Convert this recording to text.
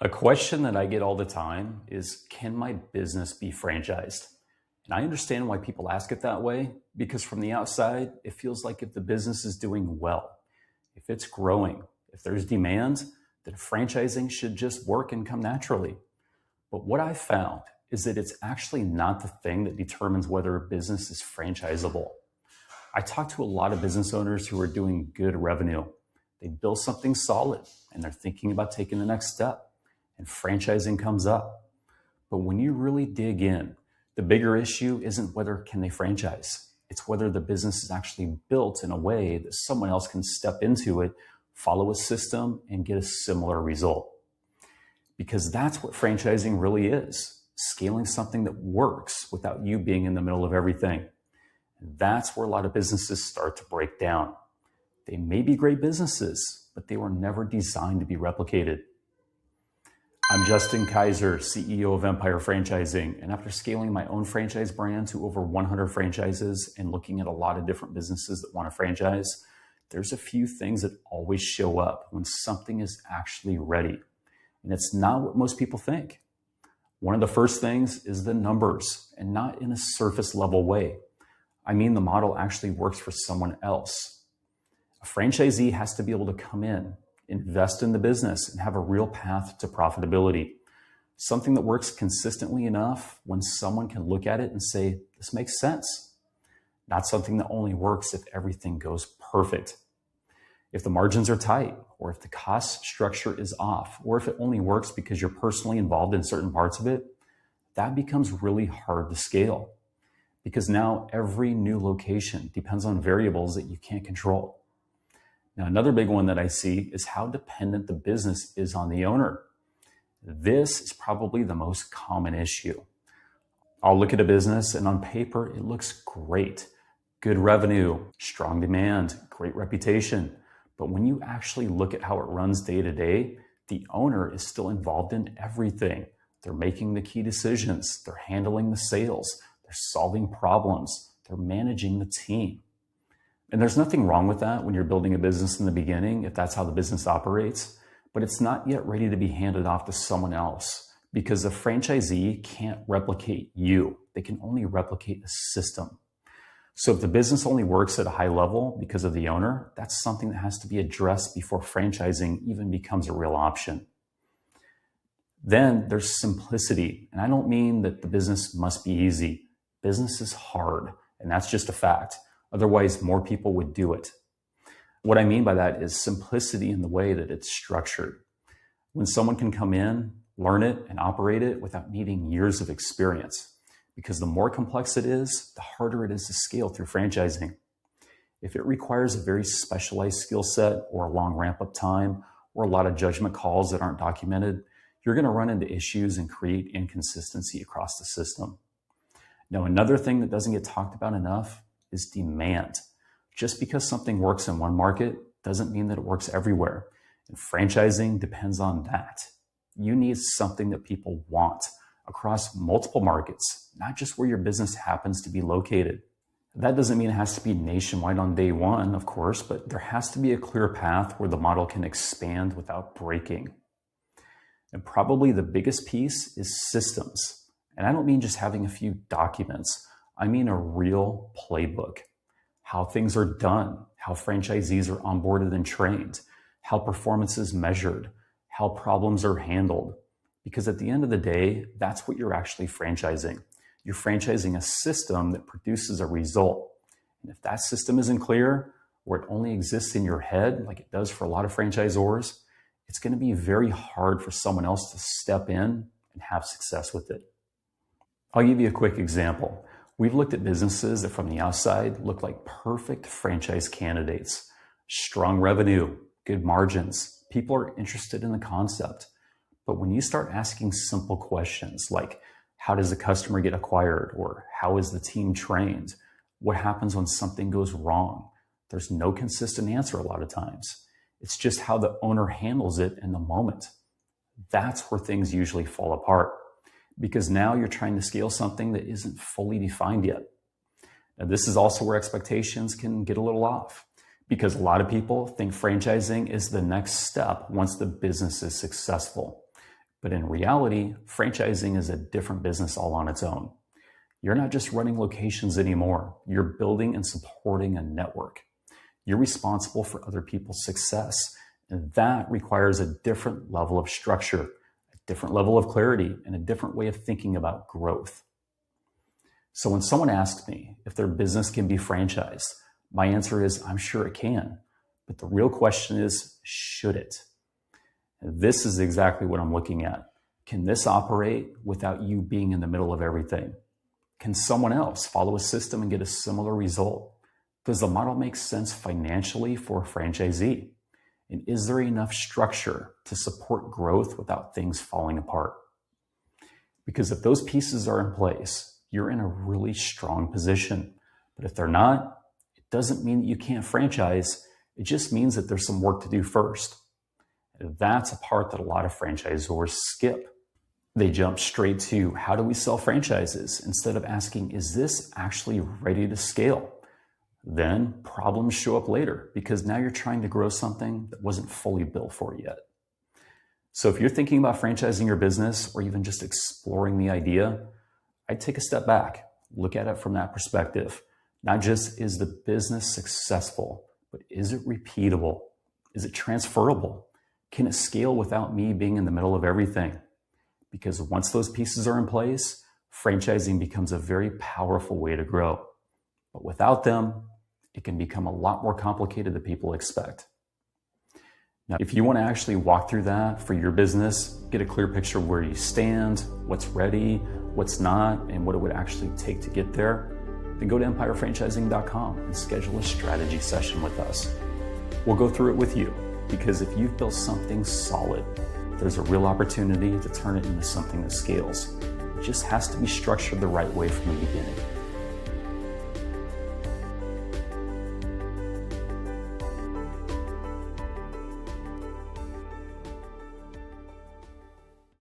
A question that I get all the time is, can my business be franchised? And I understand why people ask it that way, because from the outside, it feels like if the business is doing well, if it's growing, if there's demand, then franchising should just work and come naturally. But what I found is that it's actually not the thing that determines whether a business is franchisable. I talk to a lot of business owners who are doing good revenue. They build something solid and they're thinking about taking the next step, and franchising comes up. But when you really dig in, the bigger issue isn't whether can they franchise. It's whether the business is actually built in a way that someone else can step into it, follow a system, and get a similar result. Because that's what franchising really is, scaling something that works without you being in the middle of everything. And that's where a lot of businesses start to break down. They may be great businesses, but they were never designed to be replicated. I'm Justin Kaiser, CEO of Empire Franchising, and after scaling my own franchise brand to over 100 franchises and looking at a lot of different businesses that want to franchise, there's a few things that always show up when something is actually ready. And it's not what most people think. One of the first things is the numbers, and not in a surface level way. I mean, the model actually works for someone else. A franchisee has to be able to come in, invest in the business, and have a real path to profitability. Something that works consistently enough when someone can look at it and say, this makes sense. Not something that only works if everything goes perfect. If the margins are tight, or if the cost structure is off, or if it only works because you're personally involved in certain parts of it, that becomes really hard to scale. Because now every new location depends on variables that you can't control. Now, another big one that I see is how dependent the business is on the owner. This is probably the most common issue. I'll look at a business and on paper, it looks great. Good revenue, strong demand, great reputation. But when you actually look at how it runs day to day, the owner is still involved in everything. They're making the key decisions. They're handling the sales. They're solving problems. They're managing the team. And there's nothing wrong with that when you're building a business in the beginning, if that's how the business operates, but it's not yet ready to be handed off to someone else because a franchisee can't replicate you. They can only replicate a system. So if the business only works at a high level because of the owner, that's something that has to be addressed before franchising even becomes a real option. Then there's simplicity. And I don't mean that the business must be easy. Business is hard, and that's just a fact. Otherwise, more people would do it. What I mean by that is simplicity in the way that it's structured. When someone can come in, learn it, and operate it without needing years of experience. Because the more complex it is, the harder it is to scale through franchising. If it requires a very specialized skill set or a long ramp-up time or a lot of judgment calls that aren't documented, you're going to run into issues and create inconsistency across the system. Now, another thing that doesn't get talked about enough is demand. Just because something works in one market doesn't mean that it works everywhere. And franchising depends on that. You need something that people want across multiple markets, not just where your business happens to be located. That doesn't mean it has to be nationwide on day one, of course, but there has to be a clear path where the model can expand without breaking. And probably the biggest piece is systems. And I don't mean just having a few documents. I mean a real playbook, how things are done, how franchisees are onboarded and trained, how performance is measured, how problems are handled. Because at the end of the day, that's what you're actually franchising. You're franchising a system that produces a result. And if that system isn't clear, or it only exists in your head, like it does for a lot of franchisors, it's going to be very hard for someone else to step in and have success with it. I'll give you a quick example. We've looked at businesses that from the outside look like perfect franchise candidates. Strong revenue, good margins. People are interested in the concept. But when you start asking simple questions like, how does the customer get acquired? Or how is the team trained? What happens when something goes wrong? There's no consistent answer a lot of times. It's just how the owner handles it in the moment. That's where things usually fall apart. Because now you're trying to scale something that isn't fully defined yet. Now, this is also where expectations can get a little off, because a lot of people think franchising is the next step once the business is successful. But in reality, franchising is a different business all on its own. You're not just running locations anymore. You're building and supporting a network. You're responsible for other people's success. And that requires a different level of structure, a different level of clarity, and a different way of thinking about growth. So when someone asks me if their business can be franchised, my answer is, I'm sure it can. But the real question is, should it? And this is exactly what I'm looking at. Can this operate without you being in the middle of everything? Can someone else follow a system and get a similar result? Does the model make sense financially for a franchisee? And is there enough structure to support growth without things falling apart? Because if those pieces are in place, you're in a really strong position. But if they're not, it doesn't mean that you can't franchise. It just means that there's some work to do first. And that's a part that a lot of franchisors skip. They jump straight to, how do we sell franchises? Instead of asking, is this actually ready to scale? Then problems show up later because now you're trying to grow something that wasn't fully built for you yet. So if you're thinking about franchising your business or even just exploring the idea, I'd take a step back, look at it from that perspective. Not just is the business successful, but is it repeatable? Is it transferable? Can it scale without me being in the middle of everything? Because once those pieces are in place, franchising becomes a very powerful way to grow. But without them, it can become a lot more complicated than people expect. Now, if you want to actually walk through that for your business, get a clear picture of where you stand, what's ready, what's not, and what it would actually take to get there, then go to empirefranchising.com and schedule a strategy session with us. We'll go through it with you, because if you've built something solid, there's a real opportunity to turn it into something that scales. It just has to be structured the right way from the beginning.